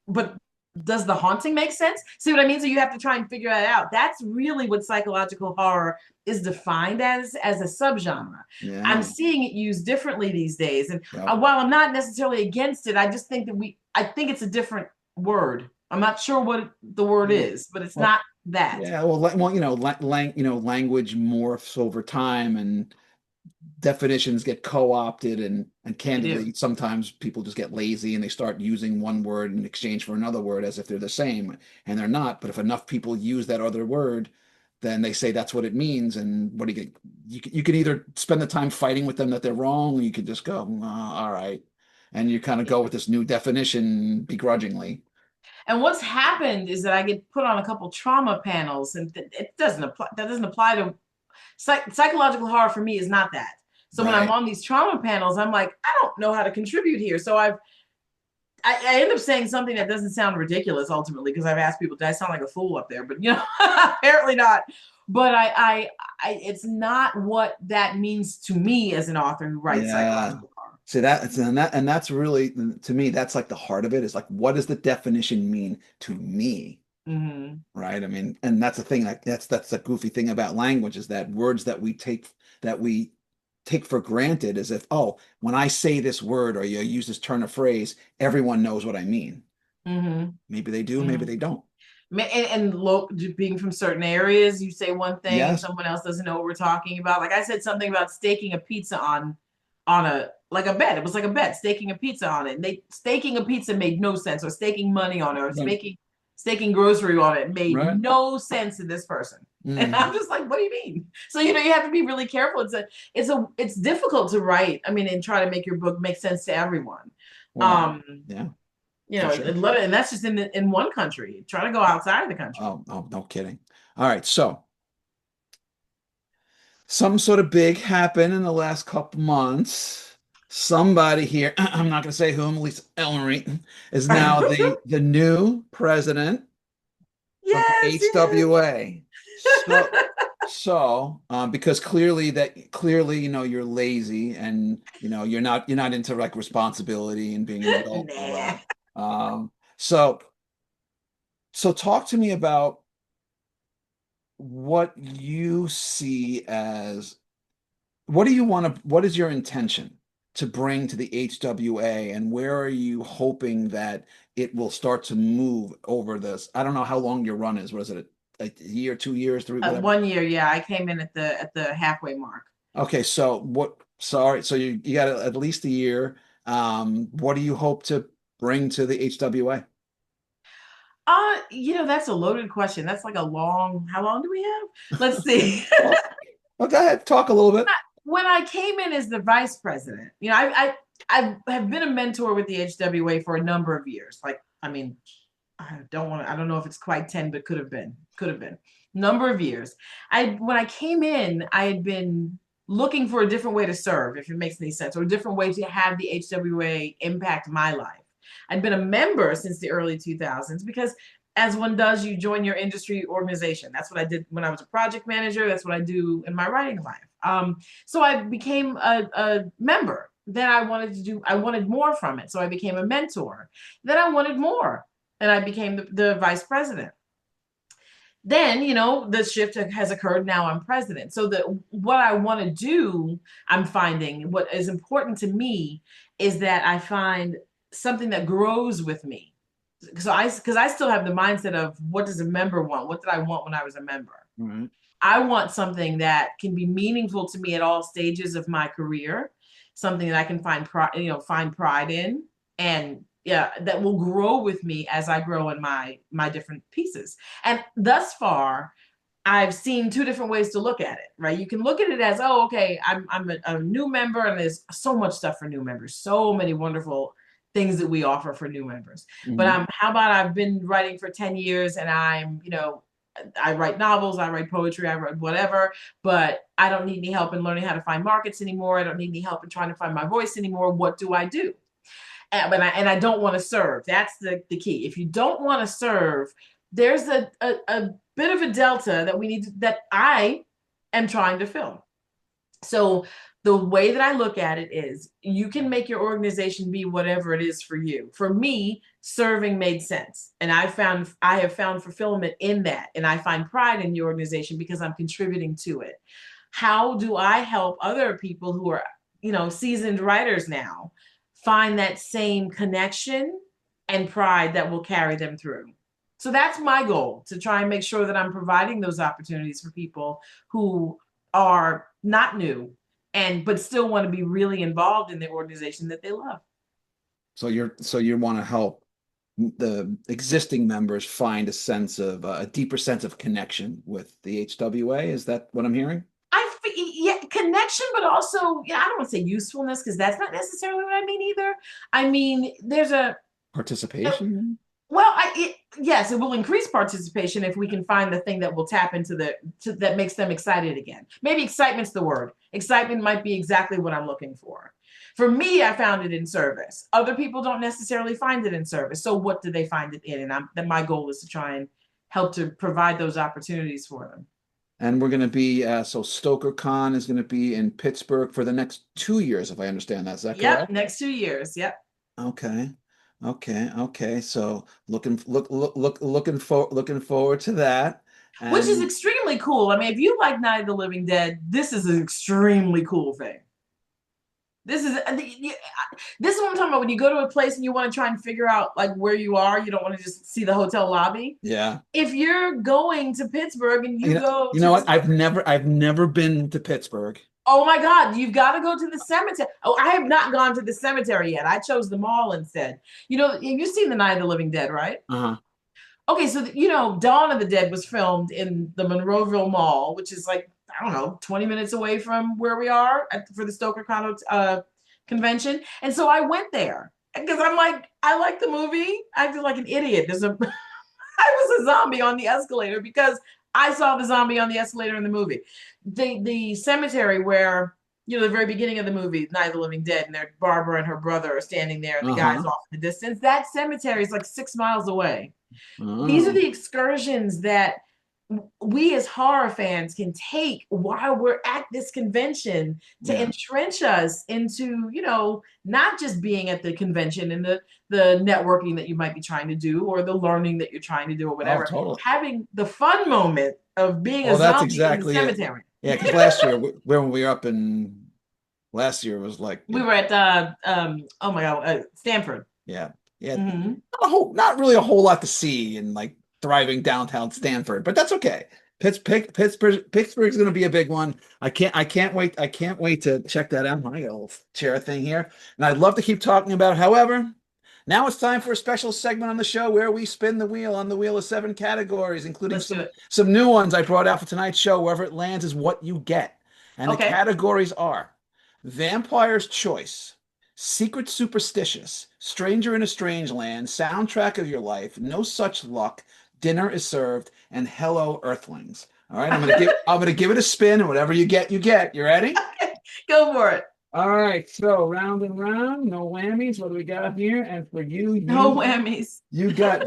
But does the haunting make sense? See what I mean? So you have to try and figure that out. That's really what psychological horror is defined as a subgenre. I'm Yeah. seeing it used differently these days. And Yep. while I'm not necessarily against it, I just think that I think it's a different word. I'm not sure what the word Yeah. is, but it's Well, not that. yeah. Well, language morphs over time, and definitions get co-opted, and They do. candidly, sometimes people just get lazy and they start using one word in exchange for another word as if they're the same, and they're not. But if enough people use that other word, then they say that's what it means. And what do you get? You can either spend the time fighting with them that they're wrong, or you can just go, all right. And you kind of go with this new definition begrudgingly. And what's happened is that I get put on a couple trauma panels, and it doesn't apply. That doesn't apply to psychological horror. For me, is not that. So when I'm Right. on these trauma panels, I'm like, I don't know how to contribute here. So I end up saying something that doesn't sound ridiculous ultimately, because I've asked people, did I sound like a fool up there? But apparently not. But it's not what that means to me as an author who writes Yeah. psychological horror. See that's really, to me, that's like the heart of it, is like, what does the definition mean to me? Mm-hmm. Right? I mean, and that's the thing, like that's the goofy thing about language, is that words that we take for granted, as if, oh, when I say this word or you use this turn of phrase, everyone knows what I mean. Mm-hmm. Maybe they do, maybe Mm-hmm. they don't. Being from certain areas, you say one thing and Yes. someone else doesn't know what we're talking about. Like I said something about staking a pizza on a like a bed. It was like a bed, staking a pizza on it. And they staking a pizza made no sense, or staking money on it, or Right. staking grocery on it made Right. no sense to this person. And Mm. I'm just like, what do you mean? So you have to be really careful. It's difficult to write. I mean, and try to make your book make sense to everyone. Well, Um, yeah, for sure. and that's just in one country. Try to go outside of the country. Oh, no kidding. All right, so some sort of big happened in the last couple months. Somebody here, I'm not going to say whom, at least Ellery, is now the new president of the Yes, yes. HWA. So, because clearly, you're lazy, and you're not into like responsibility and being an adult and all Nah. that. So talk to me about what you see as, what is your intention to bring to the HWA, and where are you hoping that it will start to move over this? I don't know how long your run is. What is it? A year, 2 years, three, whatever? 1 year, yeah. I came in at the halfway mark. Okay, so sorry, so you got at least a year. What do you hope to bring to the HWA? That's a loaded question. That's like a long, how long do we have? Let's see. Well, go ahead, talk a little bit. When I came in as the vice president, I have been a mentor with the HWA for a number of years. Like, I mean, I don't know if it's quite 10, but could have been number of years. When I came in, I had been looking for a different way to serve, if it makes any sense, or a different way to have the HWA impact my life. I'd been a member since the early 2000s because, as one does, you join your industry organization. That's what I did when I was a project manager. That's what I do in my writing life. So I became a member. Then I wanted more from it. So I became a mentor. Then I wanted more, and I became the vice president. Then, the shift has occurred. Now I'm president. So what I want to do, I'm finding what is important to me is that I find something that grows with me. Because I still have the mindset of, what does a member want? What did I want when I was a member? All I want something that can be meaningful to me at all stages of my career, something that I can find pride in, and yeah, that will grow with me as I grow in my different pieces. And thus far, I've seen two different ways to look at it, right? You can look at it as, oh, okay, I'm a new member, and there's so much stuff for new members, so many wonderful things that we offer for new members. But right. how about I've been writing for 10 years and I'm, I write novels, I write poetry, I write whatever, but I don't need any help in learning how to find markets anymore. I don't need any help in trying to find my voice anymore. What do I do? But I don't want to serve. That's the key. If you don't want to serve, there's a bit of a delta that we need that I am trying to fill. So the way that I look at it is you can make your organization be whatever it is for you. For me, serving made sense. And I have found fulfillment in that. And I find pride in the organization because I'm contributing to it. How do I help other people who are, seasoned writers now find that same connection and pride that will carry them through? So that's my goal, to try and make sure that I'm providing those opportunities for people who are not new but still want to be really involved in the organization that they love. So you want to help the existing members find a deeper sense of connection with the HWA. Is that what I'm hearing? Yeah, connection, but also, I don't want to say usefulness, because that's not necessarily what I mean either. I mean, there's Participation? well, yes, it will increase participation if we can find the thing that will tap into that makes them excited again. Maybe excitement's the word. Excitement might be exactly what I'm looking for. For me, I found it in service. Other people don't necessarily find it in service. So what do they find it in? And my goal is to try and help to provide those opportunities for them. And we're going to be, so Stoker Con is going to be in Pittsburgh for the next 2 years, if I understand that. Is that Yep, correct? next 2 years. Yep. Okay. Okay. So looking forward to that. Which is And extremely cool. I mean, if you like Night of the Living Dead, this is an extremely cool thing. This is what I'm talking about. When you go to a place and you want to try and figure out like where you are, you don't want to just see the hotel lobby. yeah. If you're going to Pittsburgh and you go You to know the what? I've never been to Pittsburgh. oh my God, you've got to go to the cemetery. Oh, I have not gone to the cemetery yet. I chose the mall instead. You've seen The Night of the Living Dead, right? Uh-huh. Okay, so Dawn of the Dead was filmed in the Monroeville Mall, which is like, I don't know, 20 minutes away from where we are for the Stoker convention. And so I went there because I'm like, I like the movie. I feel like an idiot. I was a zombie on the escalator because I saw the zombie on the escalator in the movie. The cemetery where, the very beginning of the movie, Night of the Living Dead, and Barbara and her brother are standing there and the guy's Uh-huh. off in the distance. That cemetery is like 6 miles away. These are Oh. the excursions that we as horror fans can take while we're at this convention to Yeah. entrench us into, not just being at the convention and the networking that you might be trying to do or the learning that you're trying to do or Oh, whatever, totally. having the fun moment of being a Oh, that's zombie in the exactly it. cemetery. Yeah, because last year when we were up in last year was like, We were at oh my God, Stanford. yeah, yeah, Mm-hmm. not really a whole lot to see in like thriving downtown Stanford, but that's okay. Pittsburgh's going to be a big one. I can't wait to check that out. I got a little chair thing here, and I'd love to keep talking about it. However, now it's time for a special segment on the show where we spin the wheel on the wheel of 7 categories, including Let's do some it. some new ones I brought out for tonight's show. Wherever it lands is what you get, and the Okay. categories are Vampire's Choice, Secret Superstitious, Stranger in a Strange Land, Soundtrack of Your Life, No Such Luck, Dinner is Served, and Hello Earthlings. All right, I'm gonna give it a spin, and whatever you get, you get. You ready? Go for it. All right, so round and round, no whammies. What do we got here? And for you, No you whammies. you got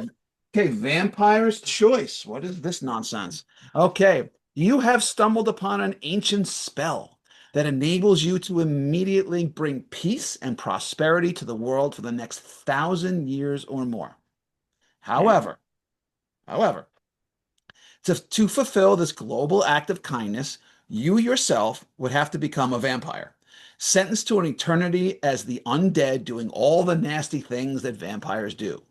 okay, Vampire's Choice. What is this nonsense? Okay, you have stumbled upon an ancient spell that enables you to immediately bring peace and prosperity to the world for the next 1,000 years or more. Okay. However, to fulfill this global act of kindness, you yourself would have to become a vampire, sentenced to an eternity as the undead doing all the nasty things that vampires do.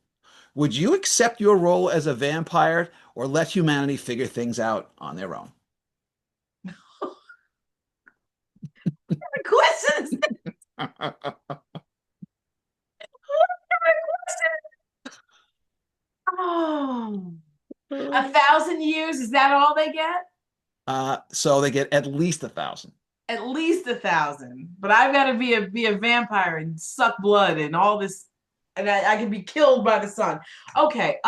Would you accept your role as a vampire or let humanity figure things out on their own? Questions. Oh, 1,000 years, is that all they get? So they get at least 1,000. At least 1,000. But I've got to be a vampire and suck blood and all this, and I can be killed by the sun. Okay.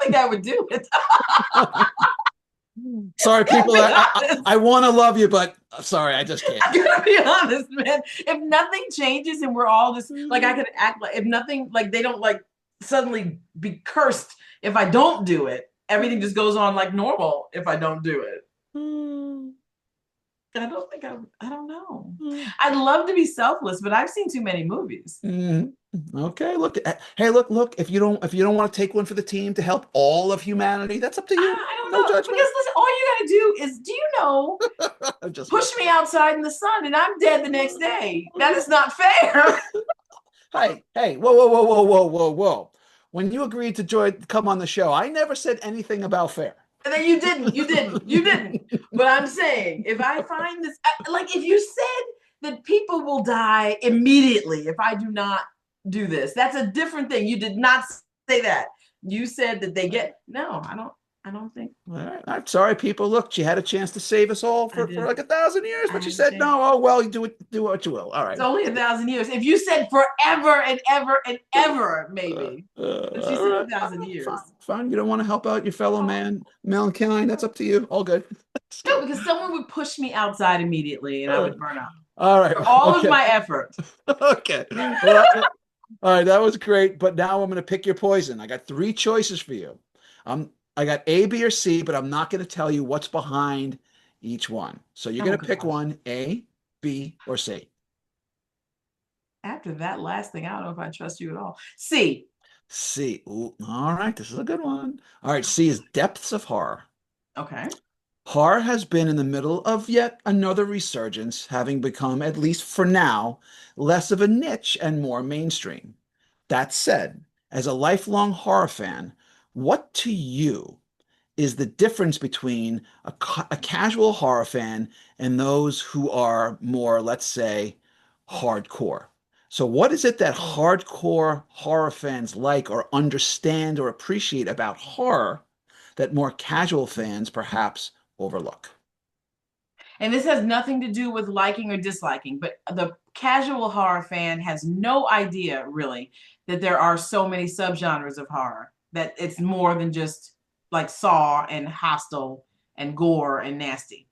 think I would do it. Sorry, I gotta people. be I honest. want to love you, but sorry, I just can't. I gotta be honest, man. If nothing changes and we're all just like I could act like if nothing like they don't like suddenly be cursed if I don't do it. Everything just goes on like normal if I don't do it. I don't think I don't know. I'd love to be selfless, but I've seen too many movies. Mhm. Okay, look. Hey, look. If you don't want to take one for the team to help all of humanity, that's up to you. I don't No know. judgment. Because listen, all you gotta do is, do you know, I'm just push messing. me outside in the sun and I'm dead the next day. That is not fair. Hey, whoa. When you agreed to come on the show, I never said anything about fair. And then you didn't. But I'm saying, if I find this, like if you said that people will die immediately if I do not do this, that's a different thing. You did not say that. You said that they get, no, I don't think All right, I'm sorry, people. Look, she had a chance to save us all I for did. like 1,000 years, I but she had a said chance. no. Oh well, you do what you will. All It's right. only 1,000 years. If you said forever and ever and ever, Uh, maybe. But she all said right, 1,000 fine, years. fine. You don't want to help out your fellow Oh, man, mankind. That's up to you. All good. Just no, kidding. because someone would push me outside immediately and I Uh, would burn up all right. for all of Okay. my effort. Okay. Well, all right. That was great. But now I'm going to pick your poison. I got three choices for you. I got A, B, or C, but I'm not going to tell you what's behind each one. So you're Oh going to pick gosh. one, A, B, or C. After that last thing, I don't know if I trust you at all. C. C. Ooh, all right. This is a good one. All right. C is depths of horror. Okay. Horror has been in the middle of yet another resurgence, having become, at least for now, less of a niche and more mainstream. That said, as a lifelong horror fan, what to you is the difference between a casual horror fan and those who are more, let's say, hardcore? So, what is it that Oh. hardcore horror fans like or understand or appreciate about horror that more casual fans perhaps overlook? And this has nothing to do with liking or disliking, but the casual horror fan has no idea really that there are so many subgenres of horror, that it's more than just like Saw and Hostel and gore and nasty.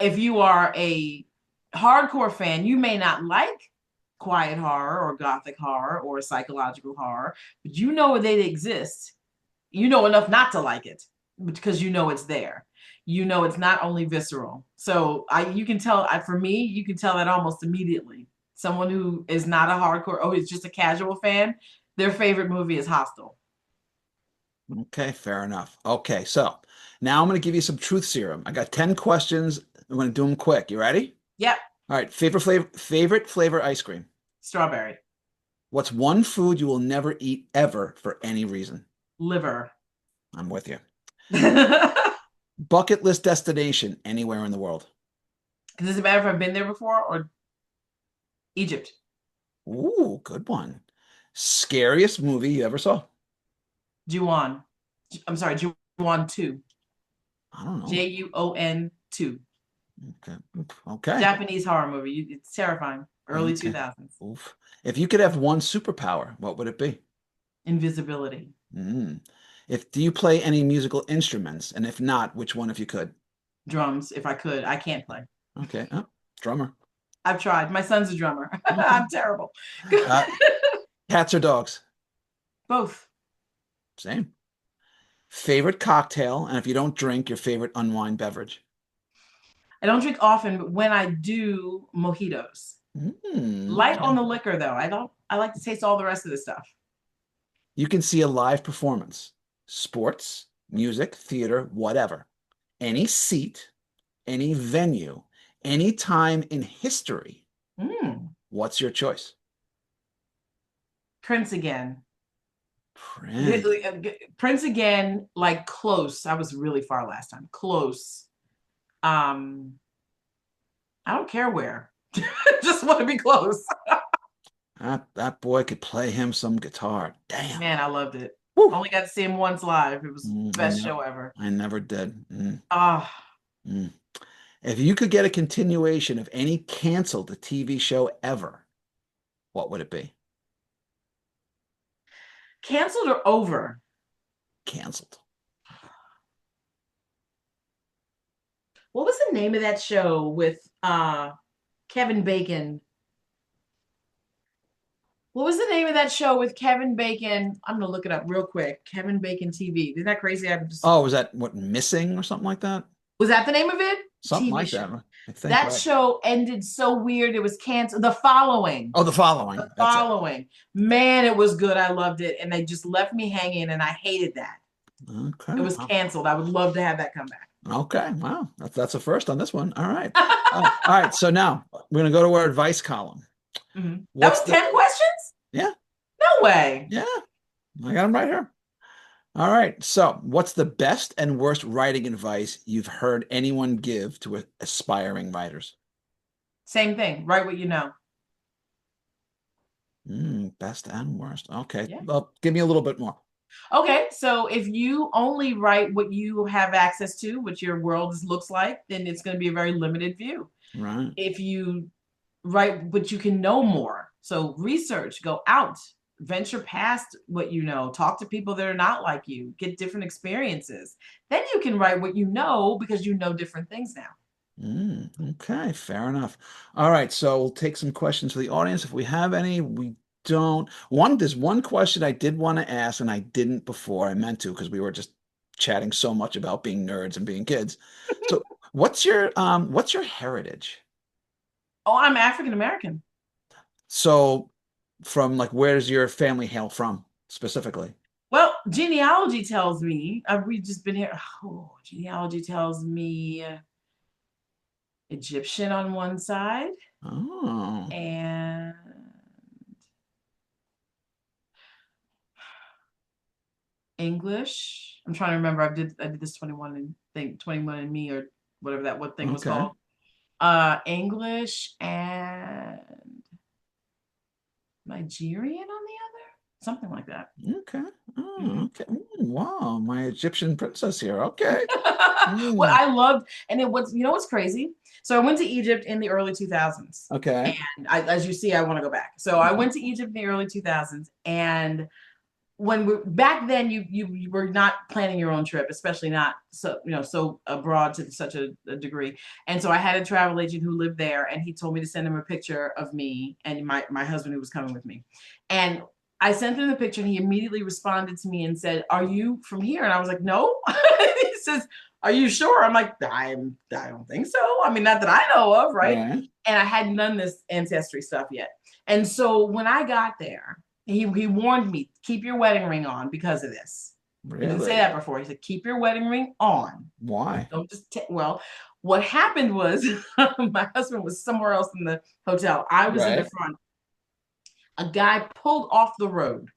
If you are a hardcore fan, you may not like quiet horror or gothic horror or psychological horror, but you know they exist. You know enough not to like it because you know it's there. You know it's not only visceral. So you can tell. For me, you can tell that almost immediately. Someone who is not a hardcore, oh, it's just a casual fan, their favorite movie is Hostel. Okay, fair enough. Okay, so now I'm going to give you some truth serum. I got 10 questions. I'm going to do them quick. You ready? Yep, All right, favorite flavor ice cream. strawberry, What's one food you will never eat ever for any reason? liver. I'm with you. Does Bucket list destination anywhere in the world. it matter if I've been there before or Egypt? Ooh, good one. Scariest movie you ever saw? Juon. I'm sorry, Juon 2. I don't know. Juon 2. Okay. Okay. Japanese horror movie. It's terrifying. Early Okay. 2000s. Oof. If you could have one superpower, what would it be? Invisibility. Mm. If do you play any musical instruments? And if not, which one if you could? Drums, if I could. I can't play. Okay. Oh, drummer. I've tried. My son's a drummer. Okay. I'm terrible. Uh, cats or dogs? Both. Same. Favorite cocktail, and if you don't drink, your favorite unwind beverage. I don't drink often, but when I do, mojitos. Light on Okay. the liquor though. I like to taste all the rest of the stuff. You can see a live performance, sports, music, theater, whatever. Any seat, any venue, any time in history. Mm. What's your choice? Prince again. Prince. Prince again, like close. I was really far last time. Close. Um, I don't care where. Just want to be close. That boy could play him some guitar. Damn. Man, I loved it. Woo. Only got to see him once live. It was I best never, show ever. I never did. Ah, Mm. If you could get a continuation of any canceled TV show ever, what would it be? canceled or over? canceled. What was the name of that show with Kevin Bacon? What was the name of that show with Kevin Bacon? I'm gonna look it up real quick. Kevin Bacon TV. Isn't that crazy? I just Oh, was that what, Missing or something like that? Was that the name of it? Something TV like show. that, I think, That right? show ended so weird. It was canceled. The Following. Oh, The The Following. That's it. Following. Man, it was good. I loved it. And they just left me hanging and I hated that. It Okay. was canceled. I would love to have that come back. Okay. Wow. That's a first on this one. All right. All right. So now we're gonna go to our advice column. That What's was the 10 questions? Yeah, No way. yeah. I got them right here. All right. So, what's the best and worst writing advice you've heard anyone give to aspiring writers? Same thing. Write what you know. Best and worst. Okay. Yeah. Well, give me a little bit more. Okay, so if you only write what you have access to, what your world looks like, then it's going to be a very limited view. Right. If you write what you can know more, so research, go out, venture past what you know, talk to people that are not like you, get different experiences. Then you can write what you know because you know different things now. Okay, fair enough. All right, so we'll take some questions for the audience if we have any. We don't. There's one question I did want to ask, and I didn't before. I meant to because we were just chatting so much about being nerds and being kids. So, what's your heritage? Oh, I'm African American. So, from like, where does your family hail from specifically? Well, genealogy tells me, we've just been here. Oh, genealogy tells me Egyptian on one side Oh, and English. I'm trying to remember. I did this 21 and think 21 and me or whatever that what thing was okay. called. English and Nigerian on the other, something like that. Okay. Oh, Mhm. okay. Wow, my Egyptian princess here. Okay. What Mm, I loved, and it was, what's crazy? So I went to Egypt in the early 2000s, okay. and as you see, I want to go back. So I went to Egypt in the early 2000s, and when we back then you were not planning your own trip, especially not so abroad to such a degree. And so I had a travel agent who lived there, and he told me to send him a picture of me and my husband who was coming with me. And I sent him the picture, and he immediately responded to me and said, "Are you from here?" And I was like, "No." He says, "Are you sure?" I'm like, I don't think so. I mean, not that I know of, right? Right. And I hadn't done this ancestry stuff yet. And so when I got there, he warned me, keep your wedding ring on because of this. He didn't say Really? that before. He said, keep your wedding ring on. Why? Don't just well, what happened was my husband was somewhere else in the hotel. I was in the Right. front. A guy pulled off the road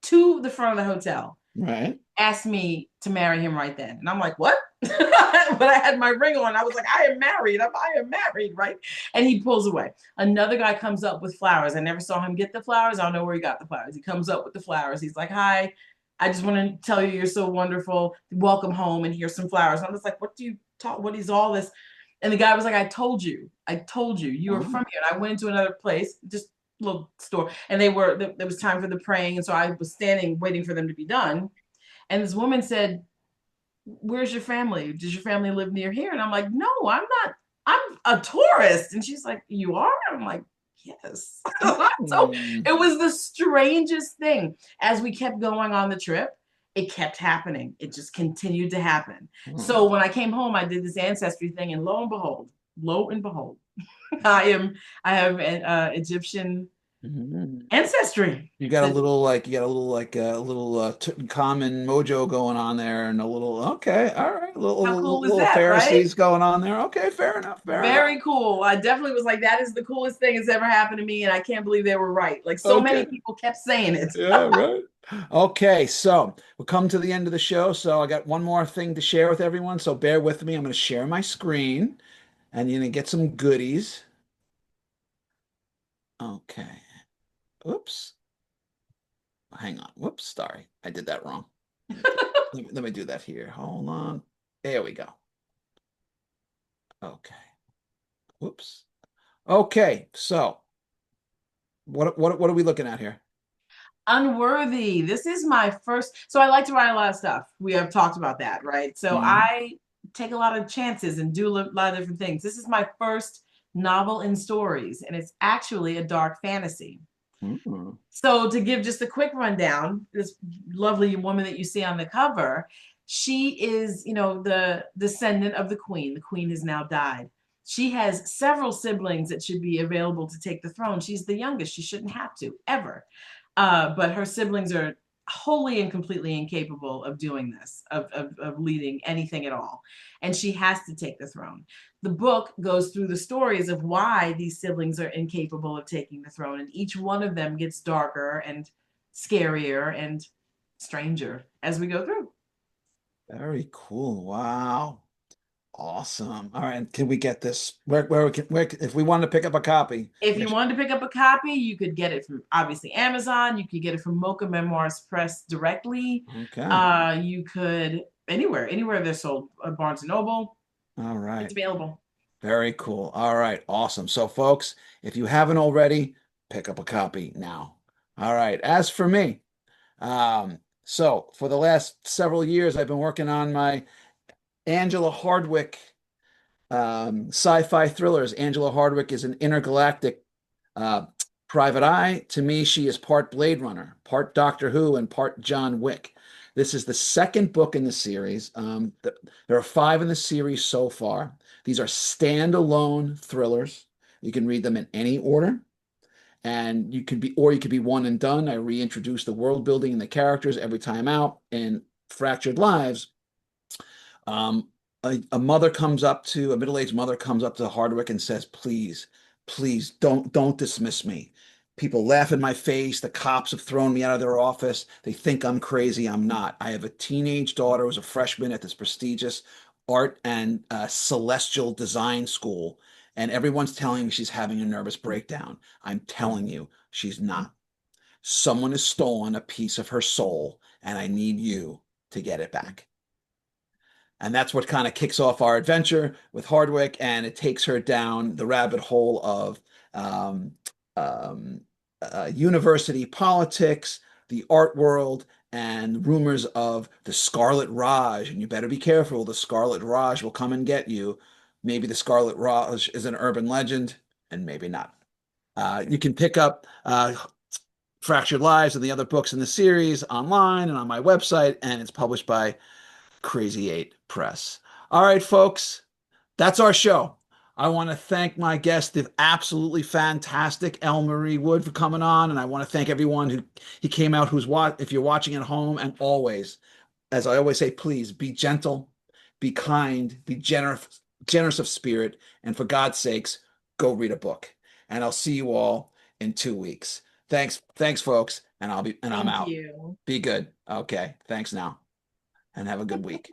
to the front of the hotel, Right. asked me to marry him right then. And I'm like, what? But I had my ring on. I was like, I am married. I am married, right? And he pulls away. Another guy comes up with flowers. I never saw him get the flowers. I don't know where he got the flowers. He comes up with the flowers. He's like, hi, I just want to tell you you're so wonderful. Welcome home, and here's some flowers. And I'm just like, what do you talk? What is all this? And the guy was like, I told you, you were Oh. from here. And I went into another place, just a little store, and there was time for the praying. And so I was standing waiting for them to be done. And this woman said, where's your family? Does your family live near here? And I'm like, no, I'm not. I'm a tourist. And she's like, you are? I'm like, yes. So Mm. it was the strangest thing. As we kept going on the trip, it kept happening. It just continued to happen. Oh. So when I came home, I did this ancestry thing, and lo and behold, I have an Egyptian Mhm. ancestry. You got a little like a little Tutankhamen mojo going on there, and a little okay, all right, How cool is little that, right? Pharisees going on there. Okay, fair enough, fair enough. Very cool. I definitely was like, that is the coolest thing that's ever happened to me. And I can't believe they were right. Like so many Okay, people kept saying it. yeah, right. Okay, so we'll come to the end of the show. So I got one more thing to share with everyone. So bear with me. I'm going to share my screen, and you're going to get some goodies. Okay. Oops. Hang on. Whoops. Sorry, I did that wrong. Let me do that here. Hold on. There we go. Okay. Whoops. Okay. So what are we looking at here? Unworthy. This is my first. So I like to write a lot of stuff. We have talked about that, right? So Mhm. I take a lot of chances and do a lot of different things. This is my first novel in stories, and it's actually a dark fantasy. Mhm. So to give just a quick rundown, this lovely woman that you see on the cover, she is, the descendant of the queen. The queen has now died. She has several siblings that should be available to take the throne. She's the youngest. She shouldn't have to ever. But her siblings are wholly and completely incapable of doing this, of leading anything at all. And she has to take the throne. The book goes through the stories of why these siblings are incapable of taking the throne. And each one of them gets darker and scarier and stranger as we go through. Very cool. Wow. Awesome. All right. And can we get this? If we wanted to pick up a copy, If where you wanted to pick up a copy, you could get it from obviously Amazon. You could get it from Mocha Memoirs Press directly. okay. You could anywhere they're sold. Barnes and Noble, All it's right. available. Very cool. All right. Awesome. So, folks, if you haven't already, pick up a copy now. All right. As for me, so for the last several years, I've been working on my Angela Hardwick sci-fi thrillers. Angela Hardwick is an intergalactic uh, private eye. To me, she is part Blade Runner, part Doctor Who, and part John Wick. This is the second book in the series. There are five in the series so far. These are standalone thrillers. You can read them in any order, and you could be one and done. I reintroduce the world building and the characters every time out. In Fractured Lives, um, a middle-aged mother comes up to Hardwick and says, "Please, please don't dismiss me. People laugh in my face. The cops have thrown me out of their office. They think I'm crazy. I'm not. I have a teenage daughter who's a freshman at this prestigious art and celestial design school, and everyone's telling me she's having a nervous breakdown. I'm telling you, she's not. Someone has stolen a piece of her soul, and I need you to get it back." And that's what kind of kicks off our adventure with Hardwick, and it takes her down the rabbit hole of um, um, university politics, the art world, and rumors of the Scarlet Raj. And you better be careful, the Scarlet Raj will come and get you. Maybe the Scarlet Raj is an urban legend, and maybe not. You can pick up Fractured Lives and the other books in the series online and on my website, and it's published by Crazy Eight Press. All right, folks, that's our show. I want to thank my guest, the absolutely fantastic Elle Marie Wood, for coming on, and I want to thank everyone who he came out if you're watching at home, and always, as I always say, please be gentle, be kind, be generous of spirit, and for God's sakes, go read a book. And I'll see you all in 2 weeks. Thanks, folks, and I'm Thank out. you. Be good. Okay, thanks now, and have a good week.